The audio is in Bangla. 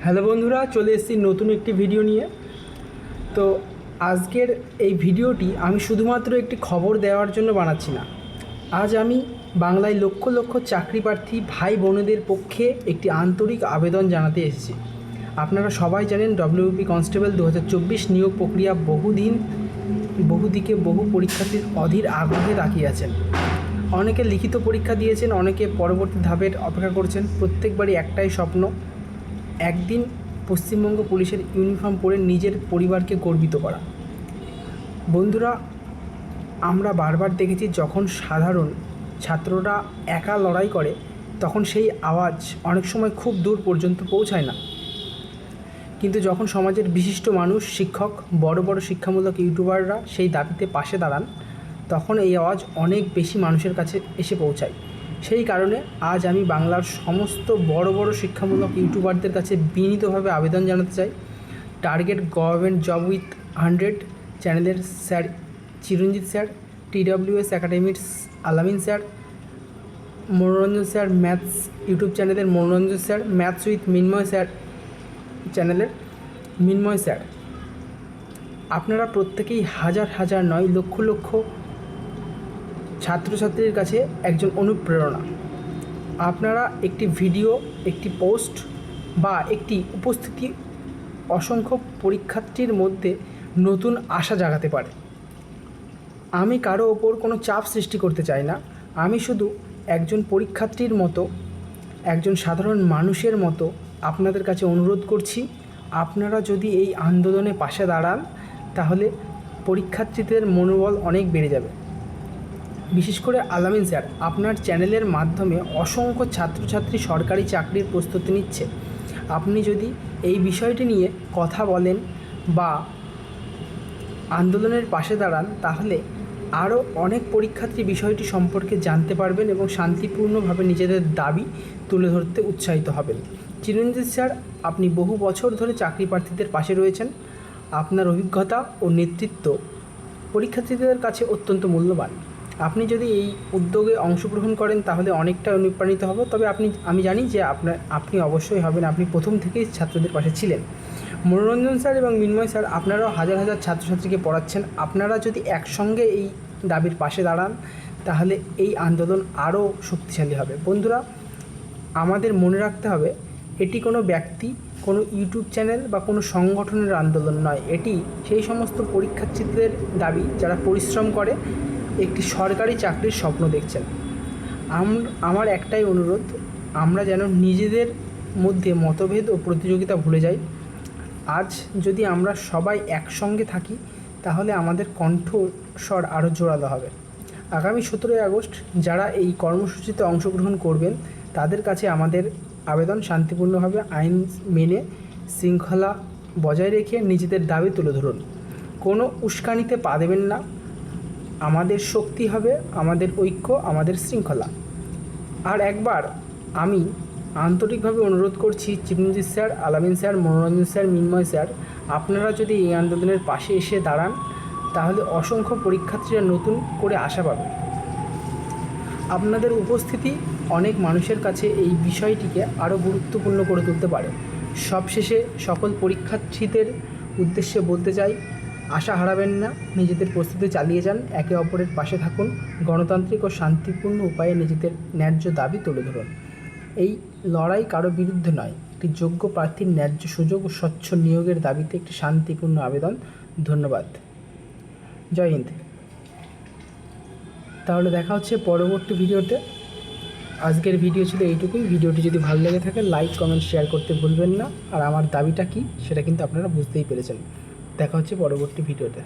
হ্যালো বন্ধুরা, চলে এসেছি নতুন একটি ভিডিও নিয়ে। তো আজকের এই ভিডিওটি আমি শুধুমাত্র একটি খবর দেওয়ার জন্য বানাচ্ছি না। আজ আমি বাংলায় লক্ষ লক্ষ চাকরি প্রার্থী ভাই বোনেদের পক্ষে একটি আন্তরিক আবেদন জানাতে এসেছি। আপনারা সবাই জানেন ডব্লিউপি কনস্টেবল 2024 নিয়োগ প্রক্রিয়া বহুদিকে বহু পরীক্ষার্থীর অধীর আগ্রহে তাকিয়ে আছেন। অনেকে লিখিত পরীক্ষা দিয়েছেন, অনেকে পরবর্তী ধাপের অপেক্ষা করছেন। প্রত্যেকবারই একটাই স্বপ্ন, একদিন পশ্চিমবঙ্গ পুলিশের ইউনিফর্ম পরে নিজের পরিবারকে গর্বিত করা। বন্ধুরা, আমরা বারবার দেখেছি যখন সাধারণ ছাত্ররা একা লড়াই করে তখন সেই আওয়াজ অনেক সময় খুব দূর পর্যন্ত পৌঁছায় না, কিন্তু যখন সমাজের বিশিষ্ট মানুষ, শিক্ষক, বড় বড় শিক্ষামূলক ইউটিউবাররা সেই দাবিতে পাশে দাঁড়ান তখন এই আওয়াজ অনেক বেশি মানুষের কাছে এসে পৌঁছায়। সেই কারণে আজ আমি বাংলার সমস্ত বড় বড় শিক্ষামূলক ইউটিউবারদের কাছে বিনীতভাবে আবেদন জানাতে চাই। টার্গেট গভর্নমেন্ট জব উইথ 100 চ্যানেলের স্যার চিরঞ্জিত স্যার, TWS একাডেমির Alamin sir, Manoranjan sir maths YouTube চ্যানেলের Manoranjan sir, maths with Minmoy sir চ্যানেলের মিন্ময় স্যার, আপনারা প্রত্যেকেই হাজার হাজার নয় লক্ষ লক্ষ ছাত্রছাত্রীর কাছে একজন অনুপ্রেরণা। আপনারা একটি ভিডিও, একটি পোস্ট বা একটি উপস্থিতি অসংখ্য পরীক্ষার্থীর মধ্যে নতুন আশা জাগাতে পারে। আমি কারো ওপর কোনো চাপ সৃষ্টি করতে চাই না। আমি শুধু একজন পরীক্ষার্থীর মতো, একজন সাধারণ মানুষের মতো আপনাদের কাছে অনুরোধ করছি, আপনারা যদি এই আন্দোলনে পাশে দাঁড়ান তাহলে পরীক্ষার্থীদের মনোবল অনেক বেড়ে যাবে। বিশেষ করে আলামিন স্যার, আপনার চ্যানেলের মাধ্যমে অসংখ্য ছাত্রছাত্রী সরকারি চাকরির প্রস্তুতি নিচ্ছে। আপনি যদি এই বিষয়টি নিয়ে কথা বলেন বা আন্দোলনের পাশে দাঁড়ান তাহলে আরও অনেক পরীক্ষার্থী বিষয়টি সম্পর্কে জানতে পারবেন এবং শান্তিপূর্ণভাবে নিজেদের দাবি তুলে ধরতে উৎসাহিত হবেন। চিরঞ্জিত স্যার, আপনি বহু বছর ধরে চাকরি প্রার্থীদের পাশে রয়েছেন। আপনার অভিজ্ঞতা ও নেতৃত্ব পরীক্ষার্থীদের কাছে অত্যন্ত মূল্যবান। আপনি যদি এই উদ্যোগে অংশগ্রহণ করেন তাহলে অনেকটা অনুপ্রাণিত হব। তবে আমি জানি যে আপনি অবশ্যই হবেন। আপনি প্রথম থেকেই ছাত্রদের পাশে ছিলেন। মনোরঞ্জন স্যার এবং মিন্ময় স্যার, আপনারাও হাজার হাজার ছাত্রছাত্রীকে পড়াচ্ছেন। আপনারা যদি একসঙ্গে এই দাবির পাশে দাঁড়ান তাহলে এই আন্দোলন আরও শক্তিশালী হবে। বন্ধুরা, আমাদের মনে রাখতে হবে, এটি কোনো ব্যক্তি, কোনো ইউটিউব চ্যানেল বা কোনো সংগঠনের আন্দোলন নয়। এটি সেই সমস্ত পরীক্ষার্থীদের দাবি যারা পরিশ্রম করে একটি সরকারি চাকরির স্বপ্ন দেখছেন। আমার একটাই অনুরোধ, আমরা যেন নিজেদের মধ্যে মতভেদ ও প্রতিযোগিতা ভুলে যাই। আজ যদি আমরা সবাই একসঙ্গে থাকি তাহলে আমাদের কণ্ঠস্বর আরও জোরালো হবে। আগামী 17ই আগস্ট যারা এই কর্মসূচিতে অংশগ্রহণ করবেন তাদের কাছে আমাদের আবেদন, শান্তিপূর্ণভাবে আইন মেনে শৃঙ্খলা বজায় রেখে নিজেদের দাবি তুলে ধরুন। কোনো উস্কানিতে পা দেবেন না। আমাদের শক্তি হবে আমাদের ঐক্য, আমাদের শৃঙ্খলা। আর একবার আমি আন্তরিকভাবে অনুরোধ করছি, চিরঞ্জিত স্যার, আলামিন sir, Manoranjan sir, Minmoy sir, আপনারা যদি এই আন্দোলনের পাশে এসে দাঁড়ান তাহলে অসংখ্য পরীক্ষার্থীরা নতুন করে আশা পাবে। আপনাদের উপস্থিতি অনেক মানুষের কাছে এই বিষয়টিকে আরও গুরুত্বপূর্ণ করে তুলতে পারে। সবশেষে সকল পরীক্ষার্থীদের উদ্দেশ্যে বলতে চাই, আশা হারাবেন না, নিজেদের প্রস্তুতি চালিয়ে যান, একে অপরের পাশে থাকুন, গণতান্ত্রিক ও শান্তিপূর্ণ উপায়ে নিজেদের ন্যায্য দাবি তুলে ধরুন। এই লড়াই কারো বিরুদ্ধে নয়, একটি যোগ্য প্রার্থীর ন্যায্য সুযোগ ও স্বচ্ছ নিয়োগের দাবিতে একটি শান্তিপূর্ণ আবেদন। ধন্যবাদ। জয় হিন্দ। তাহলে দেখা হচ্ছে পরবর্তী ভিডিওতে। আজকের ভিডিও ছিল এইটুকুই। ভিডিওটি যদি ভালো লেগে থাকে লাইক, কমেন্ট, শেয়ার করতে ভুলবেন না। আর আমার দাবিটা কী সেটা কিন্তু আপনারা বুঝতেই পেরেছেন। দেখা হচ্ছে পরবর্তী ভিডিওতে।